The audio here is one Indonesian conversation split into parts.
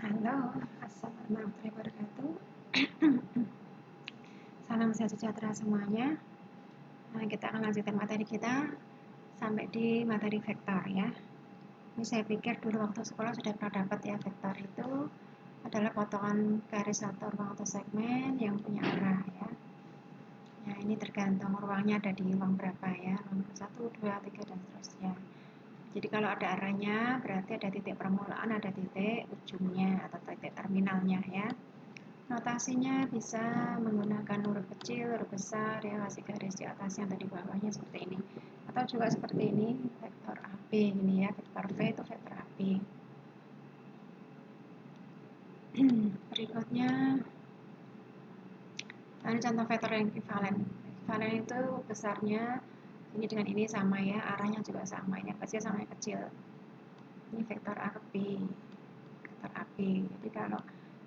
Halo, assalamualaikum warahmatullahi wabarakatuh. Salam sejahtera semuanya. Nah, kita akan lanjutkan materi kita sampai di materi vektor ya. Ini saya pikir dulu waktu sekolah sudah pernah dapat ya, vektor itu adalah potongan garis atau ruang atau segmen yang punya arah ya. Nah, ini tergantung ruangnya ada di ruang berapa ya, ruang 1, 2, 3 dan seterusnya. Jadi kalau ada arahnya berarti ada titik permulaan, ada titik ujungnya atau titik terminalnya ya. Notasinya bisa menggunakan huruf kecil, huruf besar ya, kasih garis di atasnya atau di bawahnya seperti ini. Atau juga seperti ini, vektor AB ini ya, vektor V itu vektor AB. Berikutnya, ini contoh vektor yang ekivalen. Ekivalen itu besarnya ini dengan ini sama ya, arahnya juga sama, ini kecil sama yang kecil. Ini vektor AB, vektor AB. Jadi kalau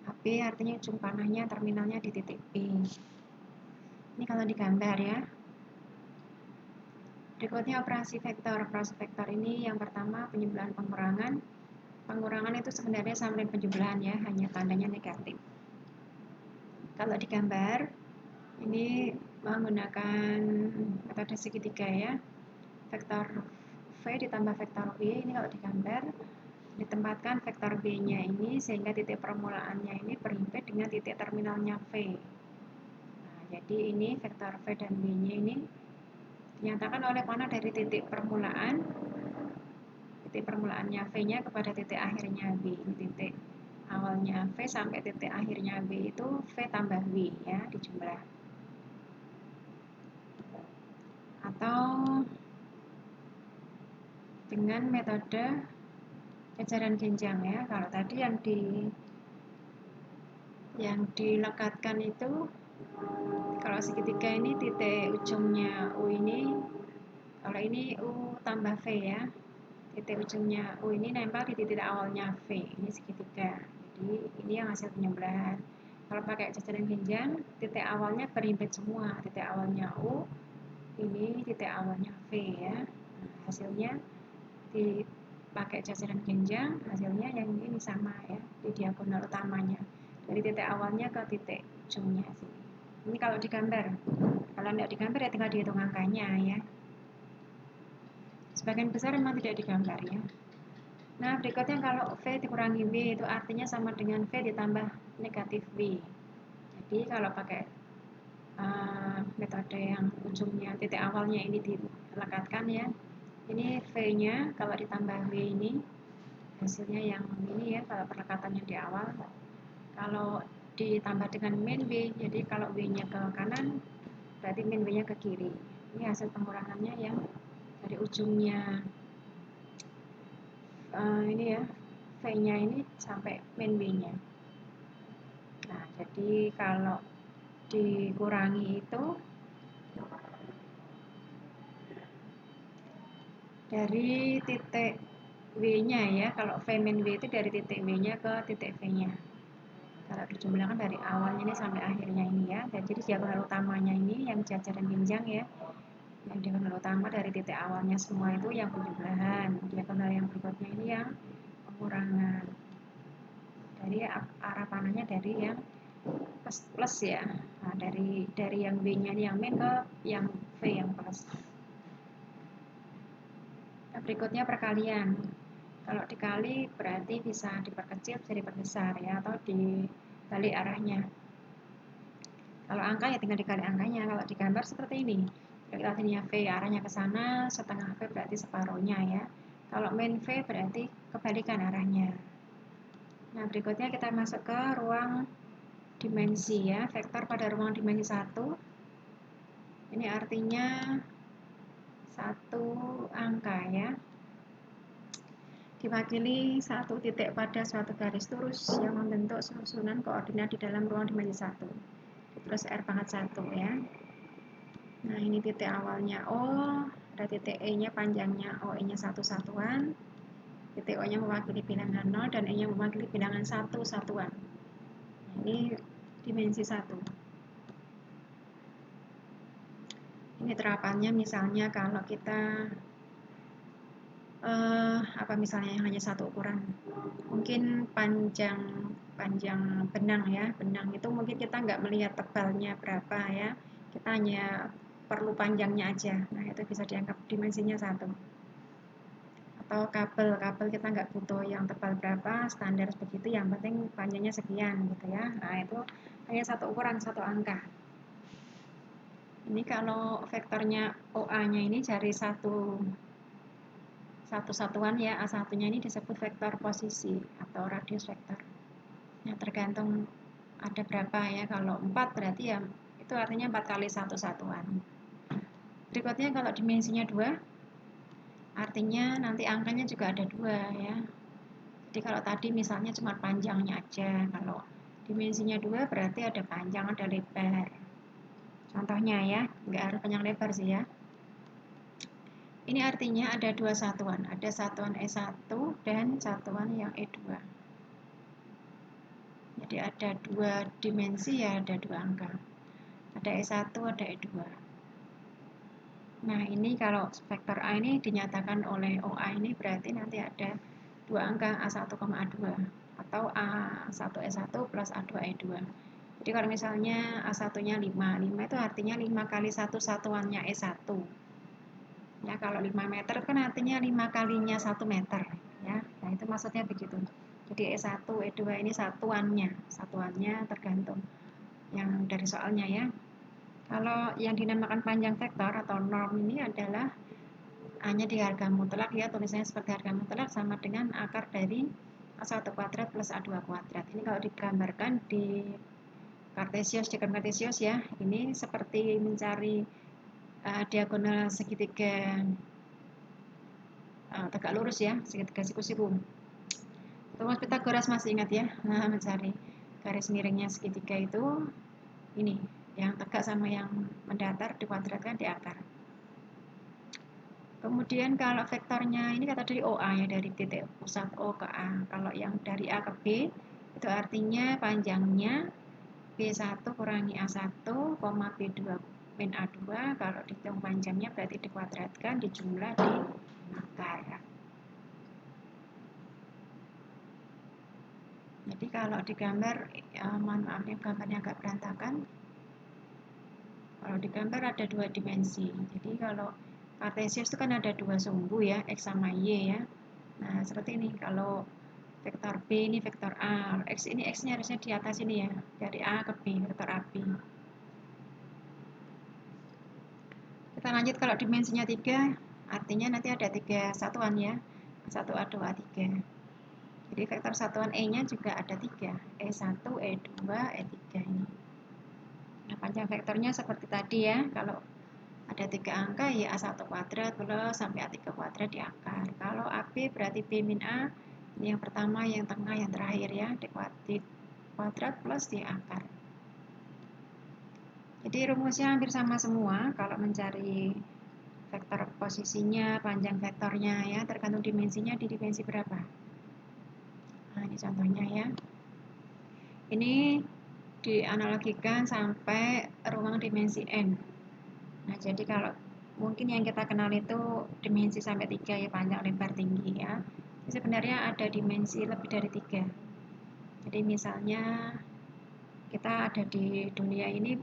AB artinya ujung panahnya, terminalnya di titik B. Ini kalau digambar ya. Berikutnya operasi vektor. Operasi vektor ini yang pertama penjumlahan pengurangan. Pengurangan itu sebenarnya sama dengan penjumlahan ya, hanya tandanya negatif. Kalau digambar, ini menggunakan metode segitiga ya. Vektor V ditambah vektor B, ini kalau digambar, ditempatkan vektor B-nya ini sehingga titik permulaannya ini berhimpit dengan titik terminalnya V. Nah, jadi ini vektor V dan B-nya ini dinyatakan oleh panah dari titik permulaannya V-nya kepada titik akhirnya B. Ini titik awalnya V sampai titik akhirnya B itu V tambah W ya, dijumlah. Atau dengan metode jajaran genjang ya. Kalau tadi yang dilekatkan itu, kalau segitiga ini titik ujungnya U ini, kalau ini U tambah V ya, titik ujungnya U ini nempel di titik awalnya V, ini segitiga. Jadi ini yang hasil penjumlahan. Kalau pakai jajaran genjang, titik awalnya berhimpit semua, titik awalnya U, ini titik awalnya V ya. Nah, hasilnya dipakai jajaran genjang, hasilnya yang ini sama ya, di diagonal utamanya, dari titik awalnya ke titik ujungnya sini. Ini kalau digambar, kalau tidak digambar ya tinggal dihitung angkanya ya. Sebagian besar memang tidak digambar ya. Nah, berikutnya kalau V dikurangi W itu artinya sama dengan V ditambah negatif W. Jadi kalau pakai metode yang ujungnya titik awalnya ini dilekatkan ya, ini V-nya kalau ditambah W ini hasilnya yang ini ya, kalau perlekatannya di awal. Kalau ditambah dengan min W, jadi kalau W-nya ke kanan berarti min W-nya ke kiri. Ini hasil pengurangannya yang dari ujungnya ini ya, V-nya ini sampai min W-nya. Nah, jadi kalau dikurangi itu dari titik W-nya ya, kalau V min W itu dari titik W-nya ke titik V-nya. Kalau dijumlahkan dari awalnya ini sampai akhirnya ini ya. Dan jadi diagonal utamanya ini yang jajaran genjang ya. Yang diagonal utama dari titik awalnya semua itu yang penjumlahan. Diagonal yang berikutnya ini yang pengurangan. Dari arah panahnya dari yang plus ya. Nah, dari yang W-nya ini yang min ke yang V yang plus. Nah, berikutnya perkalian. Kalau dikali berarti bisa diperkecil, bisa diperbesar ya, atau dibalik arahnya. Kalau angka ya tinggal dikali angkanya. Kalau digambar seperti ini, relasinya V arahnya ke sana, setengah V berarti separuhnya ya. Kalau min V berarti kebalikan arahnya. Nah, berikutnya kita masuk ke ruang dimensi ya, vektor pada ruang dimensi 1. Ini artinya satu angka ya, diwakili satu titik pada suatu garis lurus yang membentuk susunan koordinat di dalam ruang dimensi 1. Terus R pangkat 1 ya. Nah, ini titik awalnya O, ada titik E-nya panjangnya OE-nya satu satuan. Titik O-nya mewakili bilangan 0 dan E-nya mewakili bilangan 1 satuan. Nah, ini dimensi 1. Ini terapannya misalnya kalau kita misalnya yang hanya satu ukuran, mungkin panjang panjang benang ya. Benang itu mungkin kita nggak melihat tebalnya berapa ya, kita hanya perlu panjangnya aja. Nah, itu bisa dianggap dimensinya 1. Atau kabel kita nggak butuh yang tebal berapa, standar begitu, yang penting panjangnya sekian gitu ya. Nah, itu hanya satu ukuran, satu angka. Ini kalau vektornya OA-nya ini cari satu satuan ya, A1-nya ini disebut vektor posisi atau radius vektor. Nah, tergantung ada berapa ya. Kalau 4 berarti ya itu artinya 4 kali satu satuan. Berikutnya kalau dimensinya 2, artinya nanti angkanya juga ada 2 ya. Jadi kalau tadi misalnya cuma panjangnya aja, kalau dimensinya 2 berarti ada panjang, ada lebar. Contohnya ya, nggak harus panjang lebar sih ya. Ini artinya ada 2 satuan, ada satuan E1 dan satuan yang E2. Jadi ada 2 dimensi ya, ada 2 angka. Ada E1, ada E2. Nah, ini kalau vektor A ini dinyatakan oleh OA ini berarti nanti ada 2 angka A1, A2 atau A1E1 plus A2E2. Jadi kalau misalnya A1-nya 5 itu artinya 5 kali 1 satuannya E1. Ya, kalau 5 meter kan artinya 5 kalinya 1 meter ya. Nah, itu maksudnya begitu. Jadi E1, E2 ini satuannya tergantung yang dari soalnya ya. Kalau yang dinamakan panjang vektor atau norm ini adalah hanya di harga mutlak ya, tulisannya seperti harga mutlak sama dengan akar dari A1 kuadrat plus A2 kuadrat. Ini kalau digambarkan di diagram kartesius ya, ini seperti mencari diagonal segitiga tegak lurus ya, segitiga siku-siku. Rumus Pitagoras masih ingat ya, mencari garis miringnya segitiga itu ini yang tegak sama yang mendatar dikuadratkan di akar. Kemudian kalau vektornya ini kata dari OA ya, dari titik pusat O ke A. Kalau yang dari A ke B itu artinya panjangnya B1 kurangi A1, B2 min A2. Kalau dihitung panjangnya berarti dikuadratkan, dijumlah di akar. Jadi kalau digambar, mohon maaf ya gambarnya agak berantakan. Kalau digambar ada 2 dimensi. Jadi kalau kartesius itu kan ada 2 sumbu ya, X sama Y ya. Nah, seperti ini. Kalau vektor B ini vektor A. X ini X-nya harusnya di atas ini ya. Dari A ke B, vektor AB. Kita lanjut kalau dimensinya 3, artinya nanti ada 3 satuan ya. 1, A2, A3. Jadi vektor satuan E-nya juga ada 3. E1, E2, E3 ini. Nah, panjang vektornya seperti tadi ya. Kalau ada 3 angka ya A1 kuadrat plus sampai A3 kuadrat di akar. Kalau AB berarti B min A, ini yang pertama, yang tengah, yang terakhir ya, di kuadrat plus di akar. Jadi rumusnya hampir sama semua kalau mencari vektor posisinya, panjang vektornya ya, tergantung dimensinya di dimensi berapa. Nah, ini contohnya ya. Ini dianalogikan sampai ruang dimensi N. Nah, jadi kalau mungkin yang kita kenal itu dimensi sampai 3 ya, panjang, lebar, tinggi ya. Sebenarnya ada dimensi lebih dari 3. Jadi misalnya kita ada di dunia ini,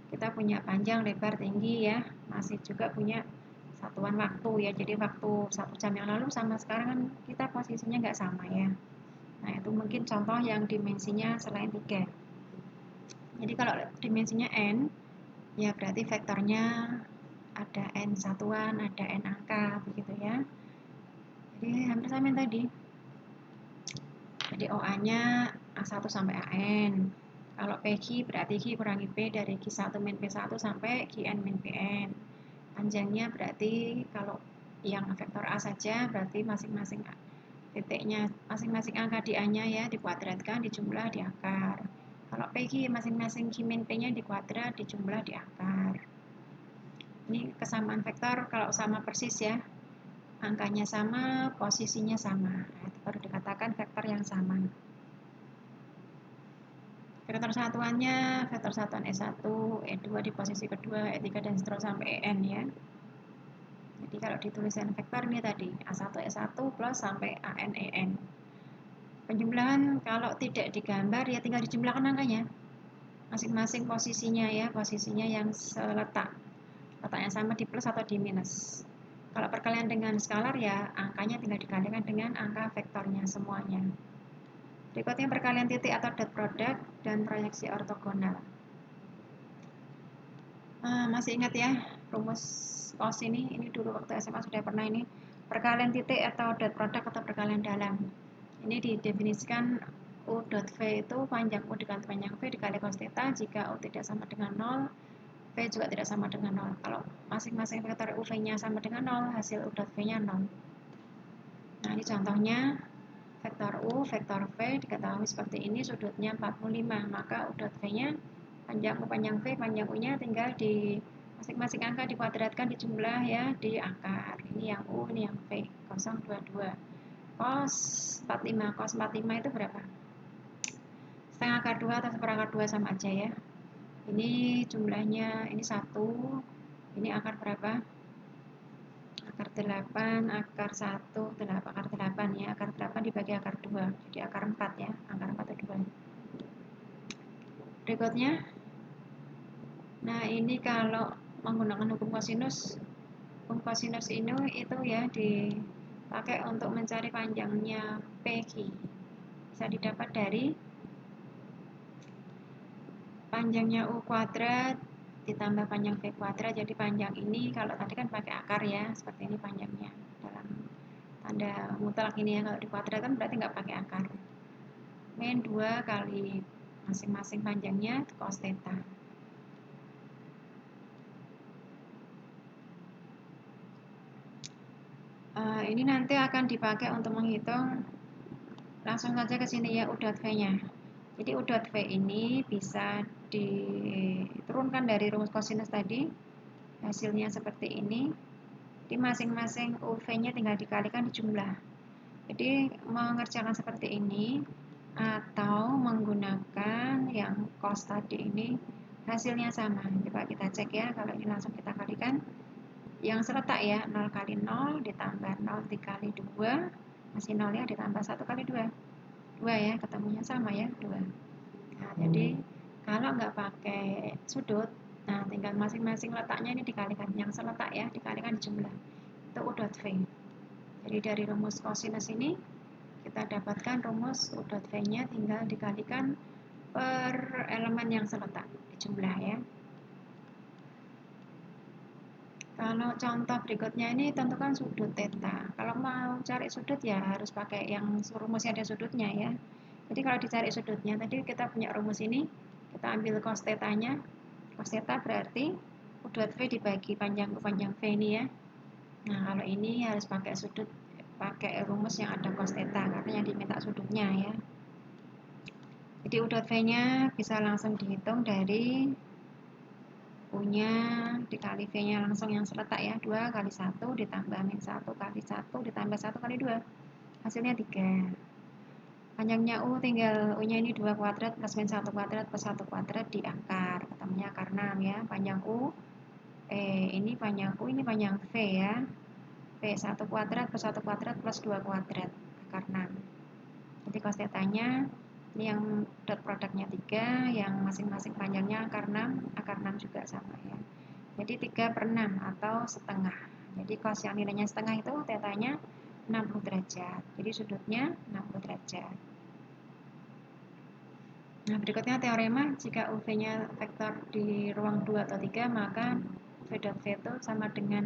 kita punya panjang, lebar, tinggi ya. Masih juga punya satuan waktu ya. Jadi waktu 1 jam yang lalu sama sekarang kan kita posisinya nggak sama ya. Nah, itu mungkin contoh yang dimensinya selain 3. Jadi kalau dimensinya N, ya berarti vektornya ada N satuan, ada N angka, begitu ya. Jadi hampir sama yang tadi. Jadi OA-nya A1 sampai AN. Kalau PQ berarti Q kurangi P dari Q1 min P1 sampai Qn min Pn. Panjangnya berarti kalau yang vektor A saja berarti masing-masing titiknya, masing-masing angka di A-nya ya dikuadratkan, dijumlah di akar. Kalau PQ masing-masing Q min P-nya dikuadrat, dijumlah di akar. Ini kesamaan vektor kalau sama persis ya. Angkanya sama, posisinya sama. Nah, itu baru dikatakan vektor yang sama. Vektor satuannya, vektor satuan E1, E2 di posisi kedua, E3 dan seterusnya sampai En ya. Jadi kalau dituliskan vektor ini tadi, A1 E1 plus sampai AN EN. Penjumlahan kalau tidak digambar ya tinggal dijumlahkan angkanya. Masing-masing posisinya ya, posisinya yang seletak. Letaknya sama di plus atau di minus. Kalau perkalian dengan skalar ya angkanya tinggal dikalikan dengan angka vektornya semuanya. Berikutnya perkalian titik atau dot product dan proyeksi ortogonal. Masih ingat ya rumus cos ini dulu waktu SMA sudah pernah ini. Perkalian titik atau dot product atau perkalian dalam. Ini didefinisikan U dot V itu panjang U dikali panjang V dikali cos theta jika U tidak sama dengan 0, V juga tidak sama dengan 0. Kalau masing-masing vektor UV-nya sama dengan 0, hasil U dot V-nya 0. Nah, ini contohnya vektor U, vektor V diketahui seperti ini, sudutnya 45, maka U dot V-nya panjang U, panjang V, panjang U-nya tinggal di masing-masing angka dikuadratkan dijumlah ya di akar. Ini yang U, ini yang V, 022. Cos 45, cos 45 itu berapa? Setengah akar 2 atau seperakar 2 sama aja ya. Ini jumlahnya, ini 1, ini akar berapa? Akar 8, akar 1, akar 8 ya, akar 8 dibagi akar 2, jadi akar 4 ya, akar 4 itu 2. Berikutnya, nah ini kalau menggunakan hukum kosinus ini itu ya dipakai untuk mencari panjangnya PQ. Bisa didapat dari panjangnya U kuadrat ditambah panjang V kuadrat, jadi panjang ini kalau tadi kan pakai akar ya, seperti ini panjangnya dalam tanda mutlak ini ya, kalau dikuadratkan berarti nggak pakai akar. Min 2 kali masing-masing panjangnya cos theta. Ini nanti akan dipakai untuk menghitung, langsung saja ke sini ya, U dot V-nya. Jadi U dot V ini bisa diturunkan dari rumus kosinus tadi, hasilnya seperti ini. Di masing-masing UV-nya tinggal dikalikan di jumlah. Jadi mengerjakan seperti ini atau menggunakan yang cos tadi ini hasilnya sama. Coba kita cek ya, kalau ini langsung kita kalikan. Yang seletak ya, 0 kali 0 ditambah 0 dikali 2 masih 0 ya, ditambah 1 kali 2. 2 ya, ketemunya sama ya, 2. Nah, jadi kalau nggak pakai sudut, nah tinggal masing-masing letaknya ini dikalikan, yang seletak ya, dikalikan di jumlah. Itu U dot V. Jadi dari rumus kosinus ini kita dapatkan rumus U dot V-nya tinggal dikalikan per elemen yang seletak di jumlah ya. Kalau contoh berikutnya ini tentukan sudut theta. Kalau mau cari sudut ya harus pakai yang rumusnya ada sudutnya ya. Jadi kalau dicari sudutnya, tadi kita punya rumus ini, kita ambil cos theta-nya. Cos theta berarti U dot V dibagi panjang U panjang V ini ya. Nah, kalau ini harus pakai sudut, pakai rumus yang ada cos theta karena yang diminta sudutnya ya. Jadi U dot V-nya bisa langsung dihitung dari U-nya dikali V-nya langsung yang seletak ya, 2 kali 1 ditambah min 1 kali 1 ditambah 1 kali 2, hasilnya 3. Panjangnya U tinggal U-nya ini 2 kuadrat plus min 1 kuadrat plus 1 kuadrat di akar, ketemunya akar 6 ya. Panjang U, ini panjang U, ini panjang V ya. V 1 kuadrat plus 1 kuadrat plus 2 kuadrat, akar 6. Jadi cos theta-nya ini yang dot produknya 3, yang masing-masing panjangnya akar 6 juga sama ya. Jadi 3 per 6 atau setengah. Jadi cos yang nilainya setengah itu theta-nya 60 derajat. Jadi sudutnya 60 derajat. Nah, berikutnya teorema, jika UV-nya vektor di ruang 2 atau 3, maka V dot V itu sama dengan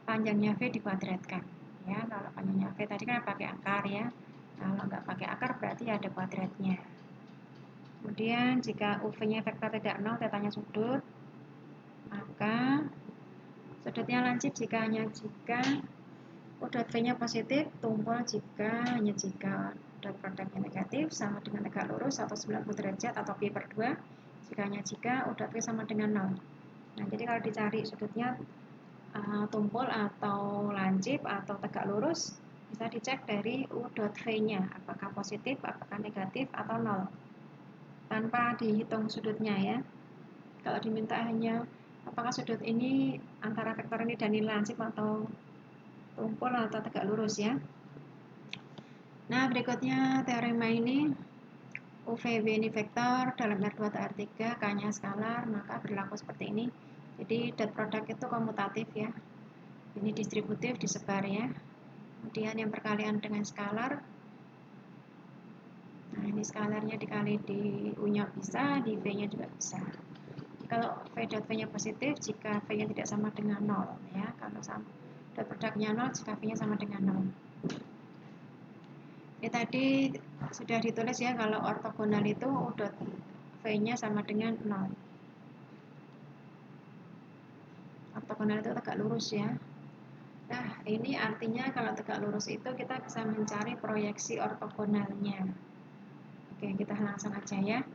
panjangnya V dikuadratkan. Ya, kalau panjangnya V tadi kan pakai akar ya. Kalau nggak pakai akar berarti ada kuadratnya. Kemudian jika UV-nya vektor tidak 0, tetanya sudut, maka sudutnya lancip jika U dot V-nya positif, tumpul hanya jika dot produknya negatif sama dengan tegak lurus atau 90 derajat atau pi per 2, jika U dot V sama dengan 0. Nah, jadi kalau dicari sudutnya tumpul atau lancip atau tegak lurus, bisa dicek dari U dot V-nya, apakah positif, apakah negatif, atau 0. Tanpa dihitung sudutnya ya. Kalau diminta hanya apakah sudut ini antara vektor ini dan ini lancip atau tumpul atau tegak lurus ya. Nah, berikutnya teorema ini UVB ini vektor, dalam R2 atau R3, K-nya skalar, maka berlaku seperti ini. Jadi dot product itu komutatif ya. Ini distributif, disebar ya. Kemudian yang perkalian dengan skalar. Nah, ini skalarnya dikali di U-nya bisa, di V-nya juga bisa. Kalau V dot V-nya positif, jika V-nya tidak sama dengan 0 ya. Kalau sama dot produknya 0, jika V-nya sama dengan 0. Ini tadi sudah ditulis ya, kalau ortogonal itu U dot V-nya sama dengan 0. Ortogonal itu tegak lurus ya. Nah, ini artinya kalau tegak lurus itu kita bisa mencari proyeksi ortogonalnya. Oke, kita langsung aja ya.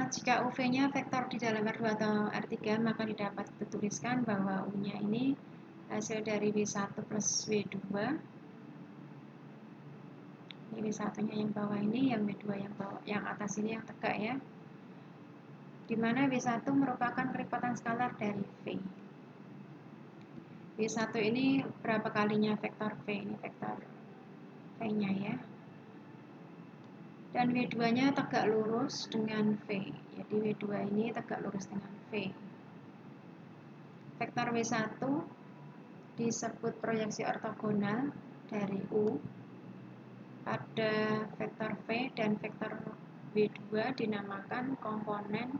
Jika UV-nya vektor di dalam R2 atau R3, maka dapat dituliskan bahwa U-nya ini hasil dari W1 plus W2. Ini W1-nya yang bawah ini, yang W2 yang bawah, yang atas ini yang tegak ya. Di mana W1 merupakan keripatan skalar dari V. W1 ini berapa kalinya vektor V? Ini vektor V-nya ya. Dan W2-nya tegak lurus dengan V. Jadi W2 ini tegak lurus dengan V. Vektor W1 disebut proyeksi ortogonal dari U pada vektor V, dan vektor W2 dinamakan komponen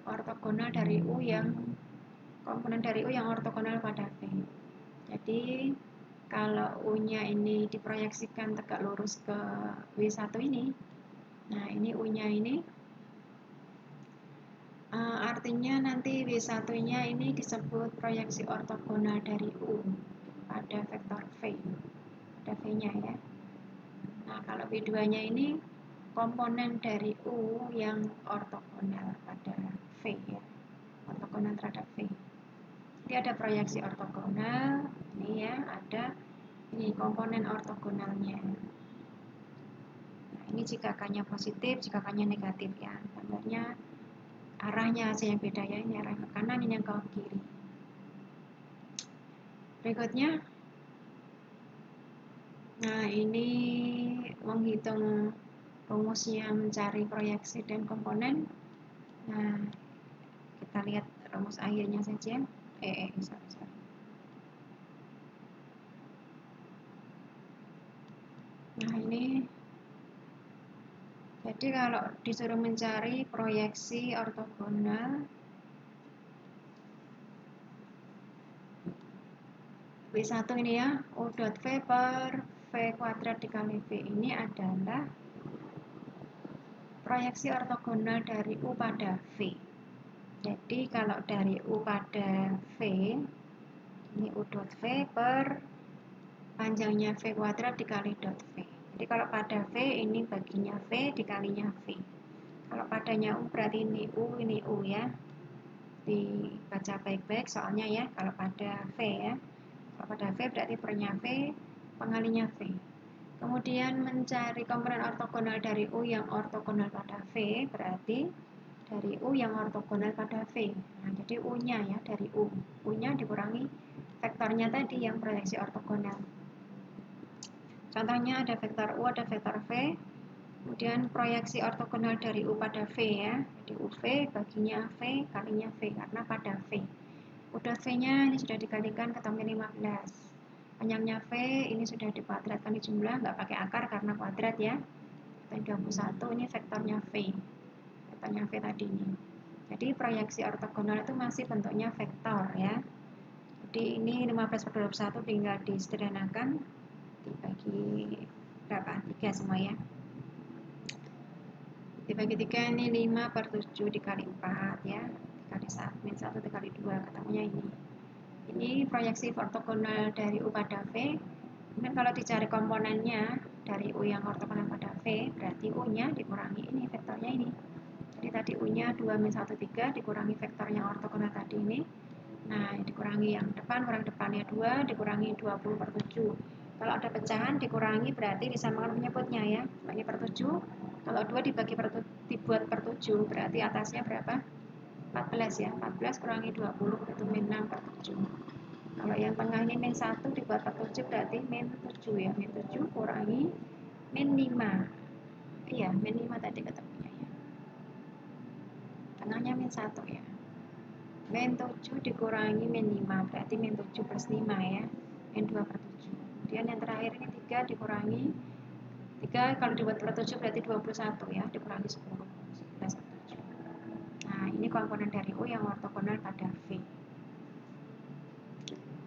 ortogonal dari U yang ortogonal pada V. Jadi kalau U-nya ini diproyeksikan tegak lurus ke W1 ini, nah ini U-nya ini artinya nanti W1-nya ini disebut proyeksi ortogonal dari U pada vektor V, pada V-nya ya. Nah, kalau W2-nya ini komponen dari U yang ortogonal pada V ya, ortogonal terhadap V. Jadi ada proyeksi ortogonal, ini ya, ada ini komponen ortogonalnya. Nah, ini jika K-nya positif, jika K-nya negatif ya. Gambarnya arahnya aja yang beda ya, ini arah ke kanan, ini yang ke kiri. Berikutnya, nah ini menghitung rumusnya mencari proyeksi dan komponen. Nah, kita lihat rumus akhirnya saja. Sorry. Nah, ini jadi kalau disuruh mencari proyeksi ortogonal W1 ini ya, U dot V per V kuadrat dikali V ini adalah proyeksi ortogonal dari U pada V. Jadi kalau dari U pada V, ini U dot V per panjangnya V kuadrat dikali dot V. Jadi kalau pada V ini baginya V dikalinya V. Kalau padanya U berarti ini U ya. Dibaca baik-baik soalnya ya, kalau pada V ya. Kalau pada V berarti pernya V pengalinya V. Kemudian mencari komponen ortogonal dari U yang ortogonal pada V berarti dari U yang ortogonal pada V. Nah, jadi U-nya ya, dari U. U-nya dikurangi vektornya tadi yang proyeksi ortogonal. Contohnya ada vektor U, ada vektor V. Kemudian proyeksi ortogonal dari U pada V ya. Jadi UV baginya V kalinya V karena pada V. U dot V-nya ini sudah dikalikan ketemu 15. Panjangnya V ini sudah dikuadratkan di jumlah, nggak pakai akar karena kuadrat ya. 21 ini vektornya V. Vektornya V tadi ini. Jadi proyeksi ortogonal itu masih bentuknya vektor ya. Jadi ini 15 per 21 tinggal disederhanakan, dibagi berapa? 3 semua ya. Dibagi 3 ini 5 per 7 dikali 4 ya. Dikali 1, min 1 dikali 2, ketemunya ini. Ini proyeksi ortogonal dari U pada V. Kemudian kalau dicari komponennya dari U yang ortogonal pada V, berarti U-nya dikurangi ini, vektornya ini. Jadi tadi U-nya 2 min 1, 3 dikurangi vektor yang ortogonal tadi ini. Nah, dikurangi yang depan, kurang depannya 2, dikurangi 20 per 7. Kalau ada pecahan dikurangi berarti disamakan penyebutnya ya. Bagi per 7. Kalau 2 dibagi dibuat per 7 berarti atasnya berapa? 14 ya. 14 kurangi 20 itu min 6 per 7. Kalau yang tengah ini min 1 dibuat per 7 berarti min 7 ya. Min 7 kurangi min 5. Iya, min 5 tadi ketemunya ya. Tengahnya min 1 ya. Min 7 dikurangi min 5 berarti min 7 plus 5 ya. Min 2 per 7. Kemudian yang terakhir ini 3 dikurangi 3 kalau dibuat per 7 berarti 21 ya. Dikurangi 10. 11 per 7. Nah, ini komponen dari U yang ortogonal pada V.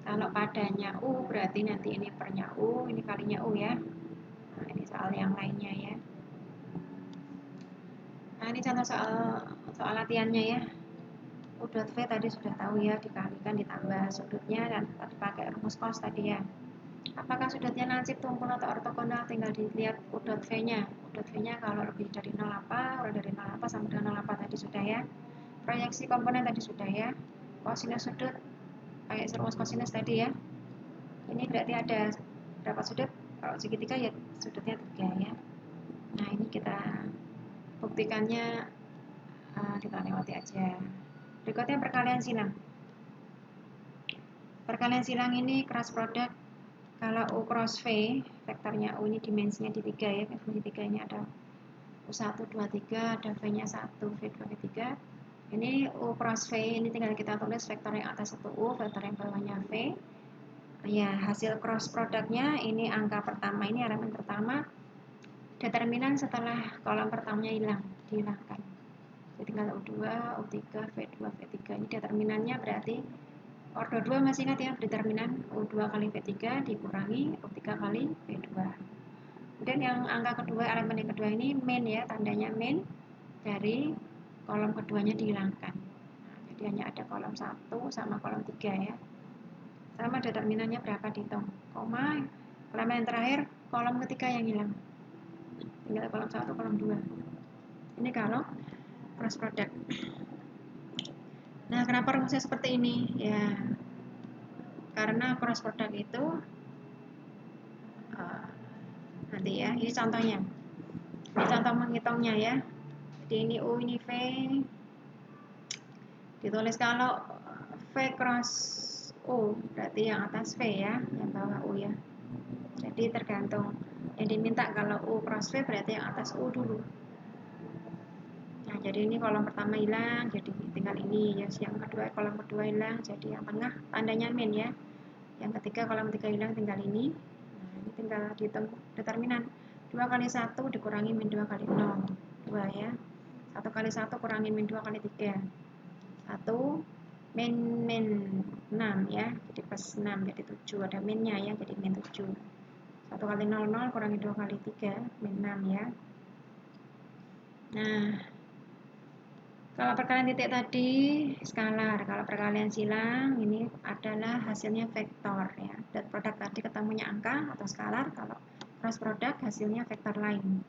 Kalau padanya U berarti nanti ini pernya U, ini kalinya U ya. Nah, ini soal yang lainnya ya. Nah, ini contoh soal latihannya ya. U dot V tadi sudah tahu ya, dikalikan ditambah sudutnya dan tadi pakai rumus cos tadi ya. Apakah sudutnya lancip, tumpul atau ortogonal? Tinggal dilihat U dot V-nya. U dot V-nya kalau lebih dari 0 apa, kurang dari 0 apa, sama dengan 0 apa tadi sudah ya. Proyeksi komponen tadi sudah ya. Kosinus sudut pakai rumus kosinus tadi ya. Ini berarti ada berapa sudut? Kalau segitiga ya sudutnya 3 ya. Nah, ini kita buktikannya, kita lewati aja. Berikutnya perkalian silang. Perkalian silang ini cross product. Kalau U cross V, vektornya U ini dimensinya di 3 ya. Fungsi 3 ini ada U1, 2, 3, ada V-nya 1, V2, V3. Ini U cross V, ini tinggal kita tulis vektor yang atas itu U, vektor yang bawahnya V. Ya, hasil cross produknya ini angka pertama, ini elemen pertama, determinan setelah kolom pertamanya dihilangkan. Jadi tinggal U2, U3, V2, V3. Ini determinannya berarti ordo 2 masih ingat ya, determinan U2 kali V3 dikurangi U3 kali V2. Kemudian yang angka kedua, elemen yang kedua ini min ya, tandanya min dari kolom keduanya dihilangkan. Nah, jadi hanya ada kolom 1 sama kolom 3 ya. Sama determinannya berapa dihitung, koma, elemen yang terakhir kolom ketiga yang hilang, tinggal kolom 1, kolom 2. Ini kalau cross product. Nah, kenapa rumusnya seperti ini ya, karena cross product itu nanti ya, ini contohnya, ini contoh menghitungnya ya. Jadi ini U, ini V, ditulis kalau V cross U berarti yang atas V ya, yang bawah U ya. Jadi tergantung yang diminta, kalau U cross V berarti yang atas U dulu. Nah, jadi ini kolom pertama hilang, jadi tinggal ini ya. Yang kedua, kolom kedua hilang, jadi yang tengah tandanya min ya. Yang ketiga, kolom ketiga hilang, tinggal ini. Nah, ini tinggal dihitung determinan. 2 kali 1 dikurangi min 2 kali 0. 2 ya. 1 kali 1 kurangi min 2 kali 3. 1 min 6 ya, jadi plus 6, jadi 7, ada minnya ya, jadi min 7. 1 kali 0, 0 kurangi 2 kali 3, min 6 ya. Nah, kalau perkalian titik tadi skalar, kalau perkalian silang ini adalah hasilnya vektor ya. Dot produk tadi ketemunya angka atau skalar, kalau cross product hasilnya vektor lain.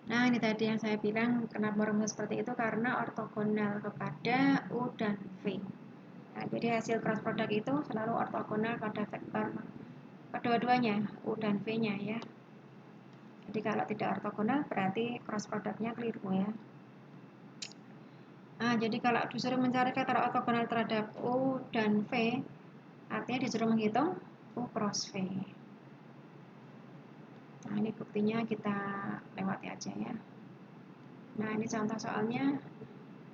Nah, ini tadi yang saya bilang kenapa rumus seperti itu, karena ortogonal kepada U dan V. Nah, jadi hasil cross product itu selalu ortogonal pada vektor kedua-duanya, U dan V-nya ya. Jadi kalau tidak ortogonal berarti cross produknya keliru ya. Nah, jadi kalau disuruh mencari vektor ortogonal terhadap U dan V, artinya disuruh menghitung U cross V. Nah, ini buktinya kita lewati aja ya. Nah, ini contoh soalnya,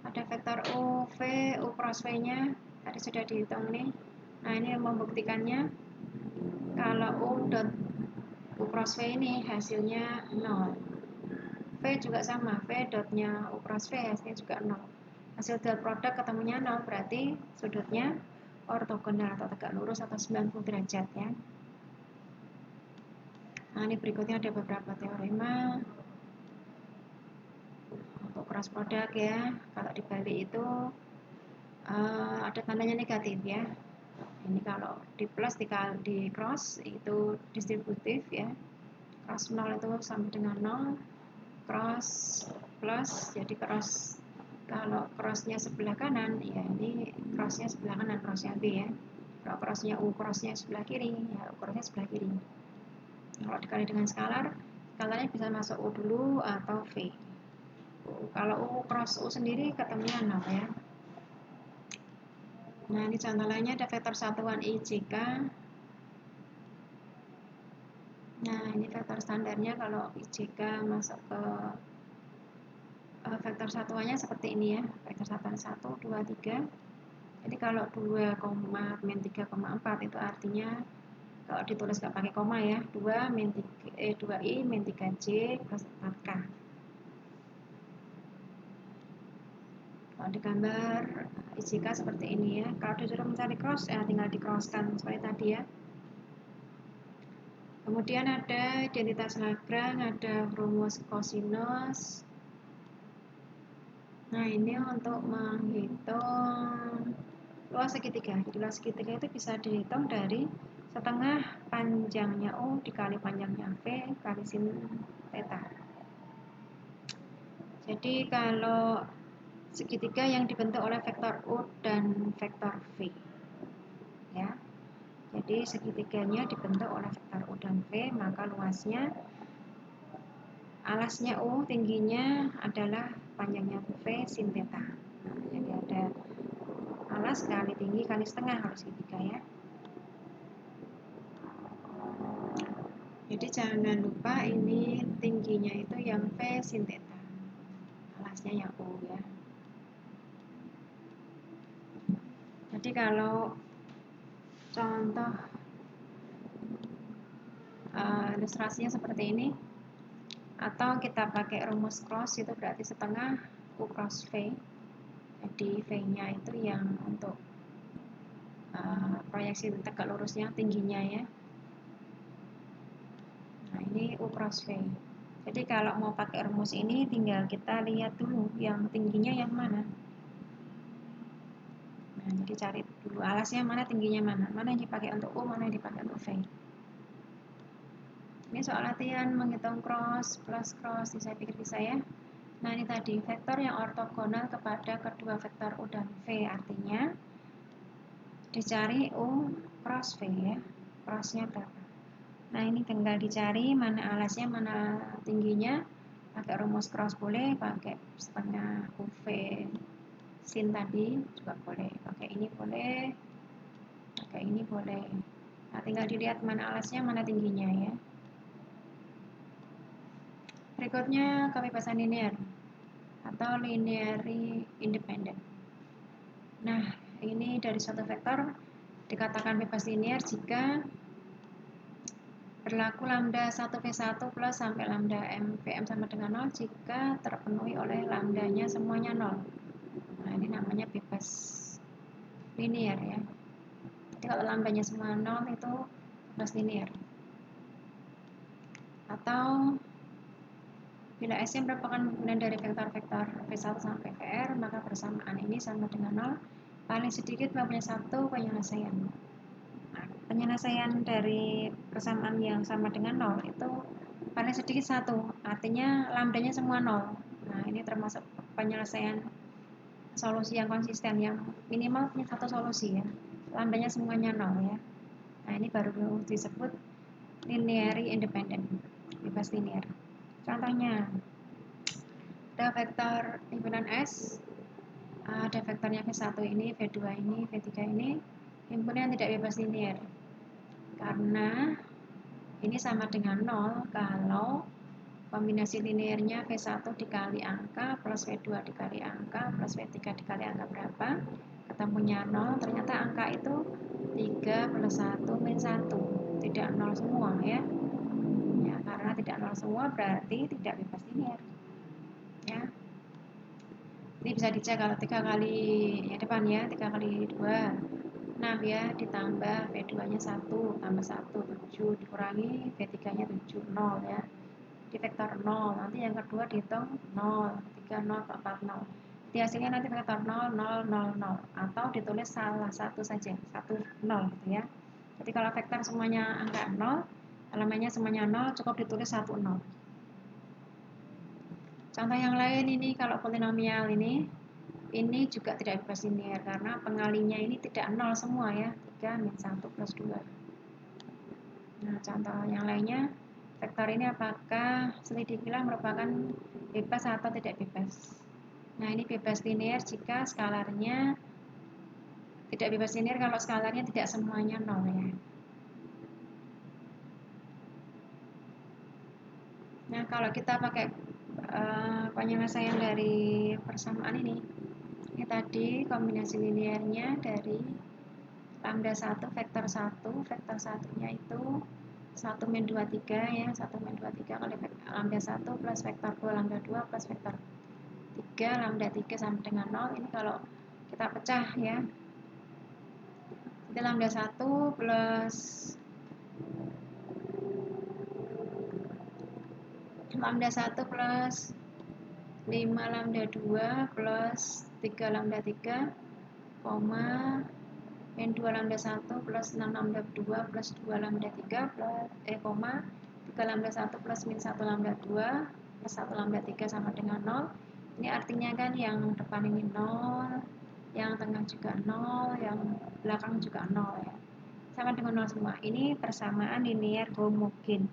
ada vektor U, V, U cross V-nya, tadi sudah dihitung nih. Nah, ini membuktikannya, kalau U dot U cross V ini hasilnya 0. V juga sama, V dotnya U cross V hasilnya juga 0. Hasil dot produk ketemunya 0, berarti sudutnya ortogonal atau tegak lurus atau 90 derajat ya. Nah, ini berikutnya ada beberapa teorema untuk cross product ya. Kalau dibalik itu ada tandanya negatif ya. Ini kalau di plus di cross itu distributif ya. Cross 0 itu sama dengan 0, cross plus, jadi cross, kalau crossnya sebelah kanan ya ini crossnya sebelah kanan, crossnya B ya. Kalau crossnya U, crossnya sebelah kiri ya, U crossnya sebelah kiri. Kalau dikali dengan skalar, skalarnya bisa masuk U dulu atau V. Kalau U cross U sendiri ketemunya 0 ya. Nah, ini contoh lainnya ada vektor satuan IJK. Nah, ini vektor standarnya kalau IJK masuk ke vektor satuannya seperti ini ya. Vektor satuan 1, 2, 3. Jadi kalau 2, min 3,4 itu artinya kalau ditulis nggak pakai koma ya, 2i min 3j plus 4k. Kalau digambar IJK seperti ini ya. Kalau disuruh mencari cross, tinggal di crosskan seperti tadi ya. Kemudian ada identitas Lagrange, ada rumus kosinus. Nah, ini untuk menghitung luas segitiga. Jadi luas segitiga itu bisa dihitung dari setengah panjangnya U dikali panjangnya V kali sin theta. Jadi kalau segitiga yang dibentuk oleh vektor U dan vektor V ya. Jadi segitiganya dibentuk oleh vektor U dan V, maka luasnya alasnya U, tingginya adalah panjangnya V sin theta. Nah, jadi ada alas kali tinggi kali setengah kalau segitiga ya. Jadi jangan lupa ini tingginya itu yang V sin theta, alasnya yang U ya. Jadi kalau contoh ilustrasinya seperti ini, atau kita pakai rumus cross itu berarti setengah U cross V. Jadi V-nya itu yang untuk proyeksi tegak lurusnya tingginya ya. Nah, ini U cross V. Jadi kalau mau pakai rumus ini tinggal kita lihat dulu yang tingginya yang mana. Nah, jadi cari dulu alasnya mana, tingginya mana. Mana yang dipakai untuk U, mana yang dipakai untuk V. Ini soal latihan menghitung cross plus cross, saya pikir bisa ya. Nah, ini tadi vektor yang ortogonal kepada kedua vektor U dan V, artinya dicari U cross V ya. Crossnya berapa? Nah, ini tinggal dicari mana alasnya, mana tingginya. Pakai rumus cross boleh, pakai setengah UV sin tadi juga boleh, pakai ini boleh, pakai ini boleh. Nah, tinggal dilihat mana alasnya, mana tingginya ya. Berikutnya kebebasan linear atau linearly independent. Nah, ini dari suatu vektor dikatakan bebas linear jika berlaku lambda 1v1 plus sampai lambda mvm sama dengan 0 jika terpenuhi oleh lambdanya semuanya 0. Nah, ini namanya bebas linear ya. Jadi kalau lambdanya semua 0 itu bebas linear. Atau bila S-nya merupakan gabungan dari vektor-vektor V1 sampai VR, maka persamaan ini sama dengan 0. Paling sedikit mempunyai satu penyelesaian. Nah, penyelesaian dari persamaan yang sama dengan 0 itu paling sedikit satu, artinya lambdanya semua 0. Nah, ini termasuk penyelesaian solusi yang konsisten, yang minimal punya satu solusi ya, lambdanya semuanya 0 ya. Nah, ini baru disebut linearly independent, bebas linear. Contohnya ada vektor himpunan S, ada vektornya V1 ini, V2 ini, V3 ini, himpunan yang tidak bebas linear karena ini sama dengan 0 kalau kombinasi linearnya V1 dikali angka plus V2 dikali angka plus V3 dikali angka berapa, ketemunya 0, ternyata angka itu 3 plus 1 min 1, tidak 0 semua ya. Ya, karena tidak 0 semua berarti tidak bebas linear ya. Ini bisa dicek kalau 3 kali ya depan ya, 3 kali 2 6 ya, ditambah V2 nya 1 tambah 1 7 dikurangi V3 nya 7 0 ya, di vektor 0, nanti yang kedua dihitung 0 3 0 4 0, di hasilnya nanti vektor 0 0 0 0 atau ditulis salah satu saja 1 0 gitu ya. Jadi kalau vektor semuanya angka 0, elemennya semuanya 0, cukup ditulis 1 0. Contoh yang lain ini kalau polinomial ini juga tidak bebas linear karena pengalinya ini tidak 0 semua ya, 3 min 1 plus 2. Nah, contoh yang lainnya, vektor ini apakah selidikilah merupakan bebas atau tidak bebas. Nah, ini bebas linear jika skalarnya Tidak bebas linear kalau skalarnya tidak semuanya 0 ya. Nah, kalau kita pakai penyelesaian dari persamaan ini tadi kombinasi linearnya dari lambda 1 vektor 1, vektor satunya itu 1 min 2 3 ya, 1 min 2 3 kali lambda 1 plus vektor 2 lambda 2 plus vektor 3 lambda 3 sama dengan 0. Ini kalau kita pecah ya, jadi lambda 1 plus lambda 1 plus 5 lambda 2 plus 3 lambda 3 koma min 2 lambda 1 plus 6 lambda 2 plus 2 lambda 3 plus koma 3 lambda 1 plus min 1 lambda 2 plus 1 lambda 3 sama dengan 0. Ini artinya kan yang depan ini 0, yang tengah juga 0, yang belakang juga 0 ya. Sama dengan 0 semua. Ini persamaan linear homogen.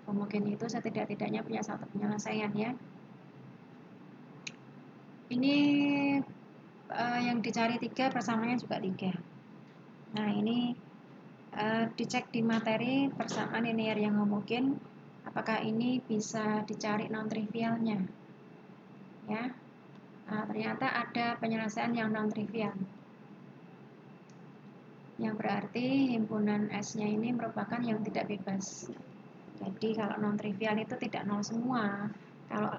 Homogen itu setidak-tidaknya punya satu penyelesaian ya. Ini yang dicari 3, persamaannya juga 3. Nah, ini dicek di materi persamaan linear yang homogen, apakah ini bisa dicari non trivialnya ya. Nah, ternyata ada penyelesaian yang non trivial, yang berarti himpunan S-nya ini merupakan yang tidak bebas. Jadi kalau non trivial itu tidak 0 semua. Kalau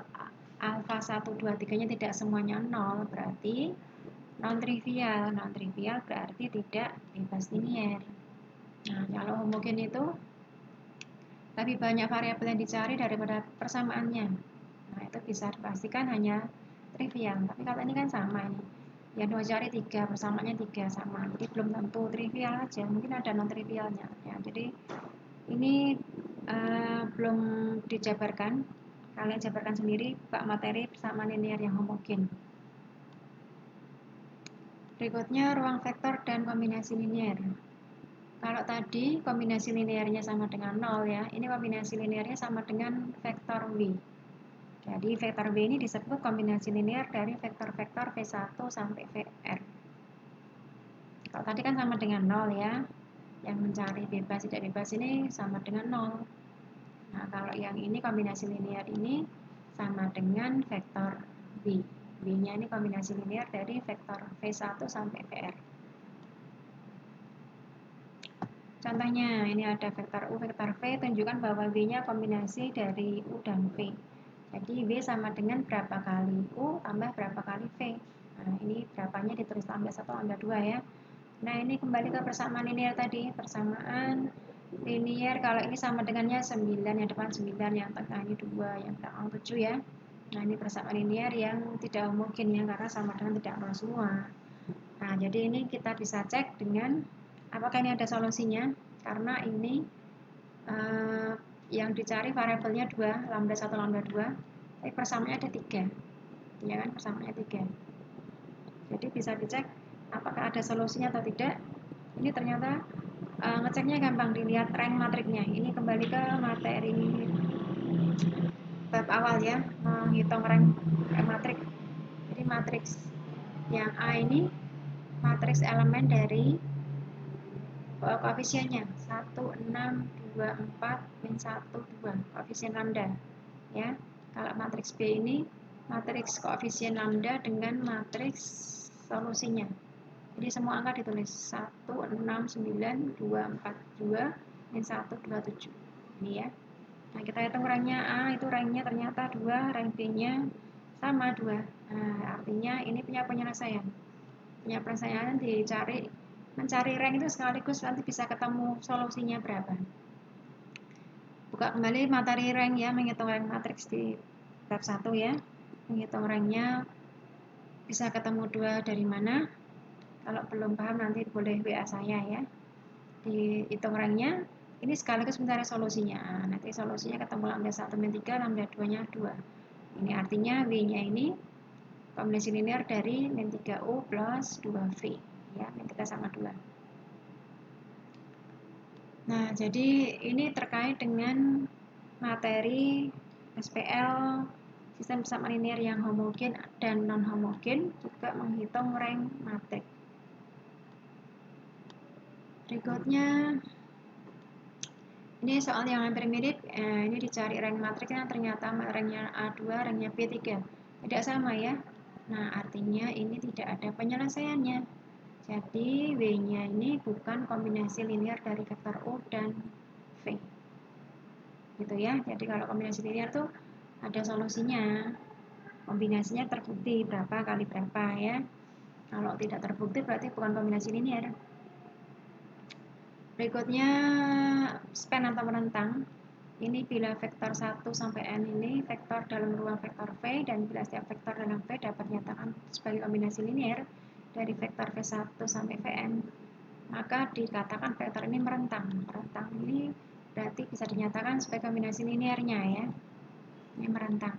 alfa 1 2 3 nya tidak semuanya 0, berarti non trivial. Non trivial berarti tidak bebas linear. Nah, kalau homogen itu lebih banyak variabel yang dicari daripada persamaannya. Nah, itu bisa dipastikan hanya trivial. Tapi kalau ini kan sama ini. Yang mau cari 3, persamaannya 3 sama. Jadi belum tentu trivial aja, mungkin ada non trivialnya. Ya, jadi ini belum dijabarkan. Kalian jabarkan sendiri bak materi persamaan linear yang homogen. Berikutnya ruang vektor dan kombinasi linear. Kalau tadi kombinasi linearnya sama dengan 0 ya, ini kombinasi linearnya sama dengan vektor V. Jadi vektor V ini disebut kombinasi linear dari vektor-vektor V1 sampai Vr. Kalau tadi kan sama dengan 0 ya, yang mencari bebas tidak bebas ini sama dengan 0. Nah, kalau yang ini kombinasi linear ini sama dengan vektor V. V-nya ini kombinasi linear dari vektor V1 sampai Vr. Contohnya, ini ada vektor U, vektor V, tunjukkan bahwa V-nya kombinasi dari U dan V. Jadi, V sama dengan berapa kali U tambah berapa kali V. Nah, ini berapanya ditulis lambda 1, lambda 2 ya. Nah, ini kembali ke persamaan linear tadi. Persamaan linear, kalau ini sama dengannya 9, yang depan 9, yang tengah ini 2, yang belakang 7 ya. Nah, ini persamaan linear yang tidak homogen ya, karena sama dengan tidak 0 semua. Nah, jadi ini kita bisa cek dengan apakah ini ada solusinya, karena ini yang dicari variabelnya 2, lambda 1, lambda 2, tapi persamaannya ada 3 ya kan, persamaannya 3. Jadi bisa dicek apakah ada solusinya atau tidak. Ini ternyata ngeceknya gampang, dilihat rank matriknya. Ini kembali ke materi bab awal ya, menghitung rank matrik. Jadi matriks yang A ini matriks elemen dari koefisiennya 1, 6, 2, 4, min 1, 2, koefisien lambda ya. Kalau matriks B ini matriks koefisien lambda dengan matriks solusinya. Jadi semua angka ditulis 1, 6, 9, 2, 4, 2, min 1, 2, 7. Ini ya. Nah, kita hitung ranknya A, itu ranknya ternyata 2, rank B-nya sama 2. Nah, artinya ini punya penyelesaian. Punya penyelesaian mencari rank itu sekaligus nanti bisa ketemu solusinya berapa. Buka kembali materi rank ya, menghitung rank matriks di bab 1 ya. Menghitung ranknya bisa ketemu 2 dari mana. Kalau belum paham nanti boleh WA saya ya. Dihitung ranknya, ini sekaligus mencari solusinya. Nah, nanti solusinya ketemu lambda 1 min 3, lambda 2-nya 2. Ini artinya W-nya ini kombinasi linear dari min 3U plus 2V ya, min 3 sama 2. Nah, jadi ini terkait dengan materi SPL sistem persamaan linear yang homogen dan non homogen, juga menghitung rank matrik. Berikutnya ini soal yang hampir mirip. Ini dicari rank matriksnya, ternyata ranknya A2, ranknya B3, tidak sama ya. Nah, artinya ini tidak ada penyelesaiannya. Jadi W-nya ini bukan kombinasi linear dari vektor U dan V, gitu ya. Jadi kalau kombinasi linear tuh ada solusinya, kombinasinya terbukti berapa kali berapa ya. Kalau tidak terbukti berarti bukan kombinasi linear. Berikutnya span atau merentang. Ini bila vektor 1 sampai n ini vektor dalam ruang vektor V, dan bila setiap vektor dalam V dapat dinyatakan sebagai kombinasi linear dari vektor V1 sampai Vn, maka dikatakan vektor ini merentang. Merentang ini berarti bisa dinyatakan sebagai kombinasi linearnya ya. Ini merentang.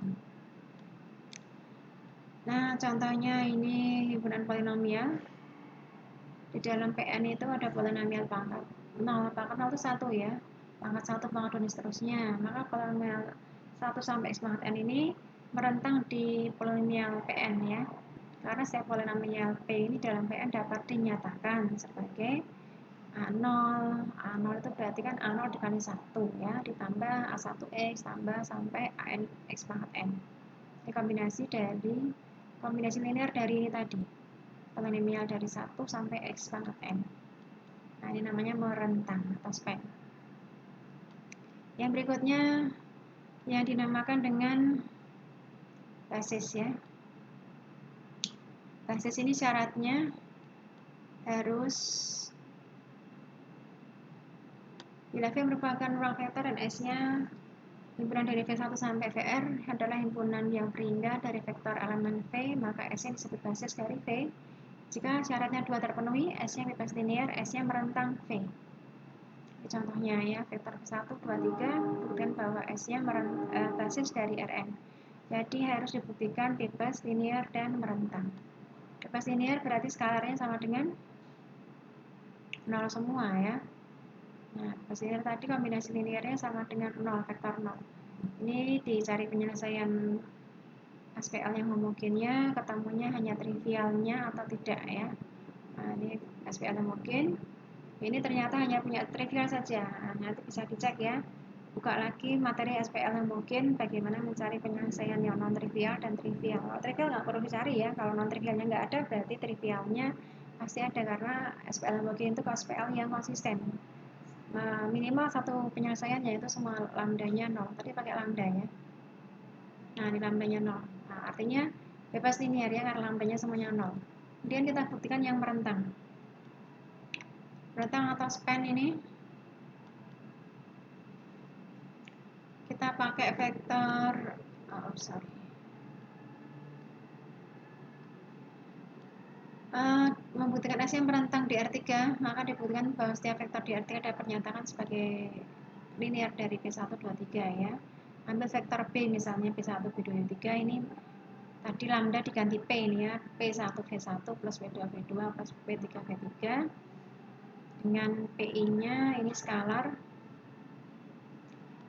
Nah, contohnya ini himpunan polinomial. Di dalam Pn itu ada polinomial pangkat 0, pangkat 0 itu 1 ya. Pangkat 1, pangkat 2, dan seterusnya. Maka polinomial 1 sampai x pangkat n ini merentang di polinomial Pn ya. Karena setiap polinomial P ini dalam Pn dapat dinyatakan sebagai A0. A0 itu berarti kan A0 dikali 1 ya, ditambah A1x tambah sampai AN x pangkat n. Ini kombinasi linear dari ini tadi, polinomial dari 1 sampai x pangkat n. Nah, ini namanya merentang atau span. Yang berikutnya yang dinamakan dengan basis ya. Basis ini syaratnya harus bila V merupakan ruang vektor dan S-nya himpunan dari V1 sampai Vr adalah himpunan yang berindah dari vektor elemen V, maka S-nya disebut basis dari V. Jika syaratnya 2 terpenuhi, S-nya bebas linear, S-nya merentang V. Ini contohnya ya, vektor V1, 2, 3, buktikan bahwa S-nya basis dari Rn. Jadi harus dibuktikan bebas linear dan merentang. Bebas linear berarti skalarnya sama dengan 0 semua ya. Nah, bebas linear tadi kombinasi linearnya sama dengan 0, vektor 0. Ini dicari penyelesaian SPL yang homogenya, ketemunya hanya trivialnya atau tidak ya. Nah, ini SPL yang homogen. Ini ternyata hanya punya trivial saja. Nah, nanti bisa dicek ya. Buka lagi materi SPL yang homogen, bagaimana mencari penyelesaian yang non trivial dan trivial. Kalau trivial nggak perlu dicari ya. Kalau non trivialnya nggak ada, berarti trivialnya pasti ada, karena SPL homogen itu SPL yang konsisten. Minimal satu penyelesaian yaitu semua lambdanya 0. Tadi pakai lambda ya. Nah, ini lambdanya 0. Nah, artinya bebas linear ya, karena lambdanya semuanya 0. Kemudian kita buktikan yang merentang. Merentang atau span ini kita pakai vektor membuktikan S yang merentang di R3, maka dibuktikan bahwa setiap vektor di R3 dapat dinyatakan sebagai linear dari P1, 2, 3 ya. Ambil vektor P misalnya P1, P2, P3, ini tadi lambda diganti P ini ya, P1, V1 plus P2, V2 plus P3, V3 dengan PI-nya ini skalar.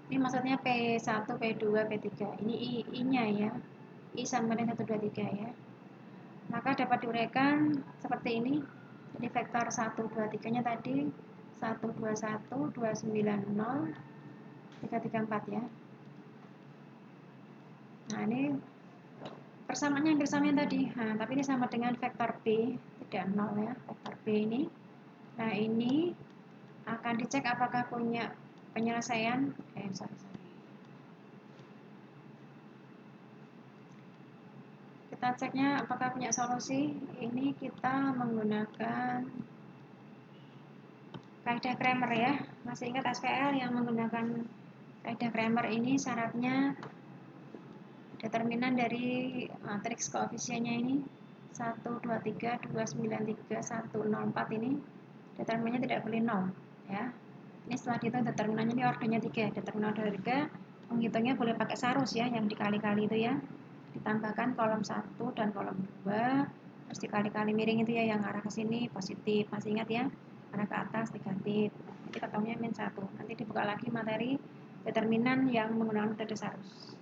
Ini maksudnya P1, P2, P3. Ini I-nya ya. I sama dengan 1, 2, 3 ya. Maka dapat diuraikan seperti ini. Jadi vektor 1, 2, 3-nya tadi 1, 2, 1, 2, 9, 0, 3, 3, 4 ya. Nah, ini persamaannya hampir sama yang tadi. Nah, tapi ini sama dengan vektor B, tidak 0 ya, vektor B ini. Nah, ini akan dicek apakah punya penyelesaian. Kita ceknya apakah punya solusi. Ini kita menggunakan kaidah Cramer ya. Masih ingat SPL yang menggunakan kaidah Cramer ini syaratnya determinan dari matriks koefisiennya ini 1, 2, 3, 2, 9, 3, 1, 0, 4 ini determinannya tidak boleh 0 ya. Ini setelah dihitung determinannya ini ordernya 3. Determinan order 3 menghitungnya boleh pakai sarus ya, yang dikali-kali itu ya. Ditambahkan kolom 1 dan kolom 2, terus dikali-kali miring itu ya, yang arah ke sini positif, masih ingat ya, arah ke atas negatif. Jadi ketemunya min 1. Nanti dibuka lagi materi determinan yang menggunakan metode sarus.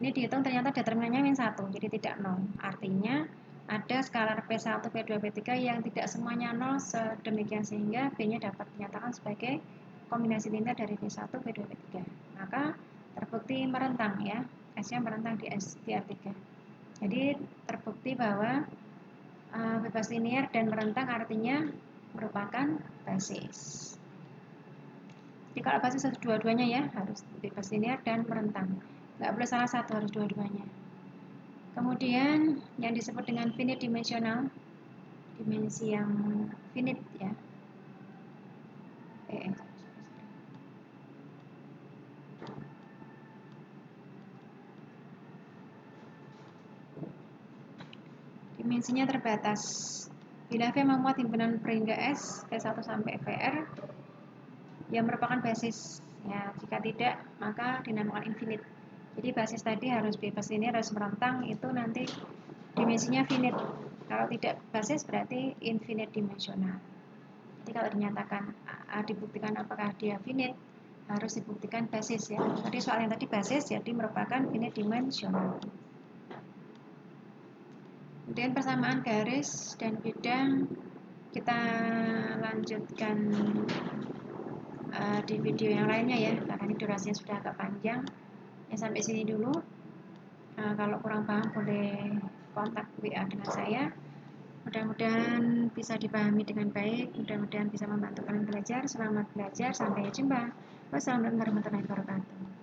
Ini dihitung ternyata determinannya min 1, jadi tidak 0. Artinya ada skalar P1, P2, P3 yang tidak semuanya 0 sedemikian sehingga B-nya dapat dinyatakan sebagai kombinasi linear dari P1, P2, P3. Maka terbukti merentang ya, S-nya merentang di R3. Jadi terbukti bahwa bebas linear dan merentang artinya merupakan basis. Jadi kalau basis harus dua-duanya ya, harus bebas linear dan merentang. Nggak boleh salah satu, harus dua-duanya. Kemudian yang disebut dengan finite dimensional, dimensi yang finite ya. Dimensinya terbatas. Bila V memuat himpunan perhingga S, V1 sampai Vr, yang merupakan basis. Ya, jika tidak, maka dinamakan infinite. Jadi basis tadi harus bebas linear, harus merentang, itu nanti dimensinya finite. Kalau tidak basis berarti infinite dimensional. Jadi kalau dinyatakan dibuktikan apakah dia finite, harus dibuktikan basis ya. Jadi soal yang tadi basis, jadi merupakan finite dimensional. Kemudian persamaan garis dan bidang kita lanjutkan di video yang lainnya ya, karena ini durasinya sudah agak panjang. Ya sampai sini dulu. Kalau kurang paham boleh kontak WA dengan saya. Mudah-mudahan bisa dipahami dengan baik, mudah-mudahan bisa membantu kalian belajar. Selamat belajar, sampai jumpa. Wassalamualaikum warahmatullahi wabarakatuh.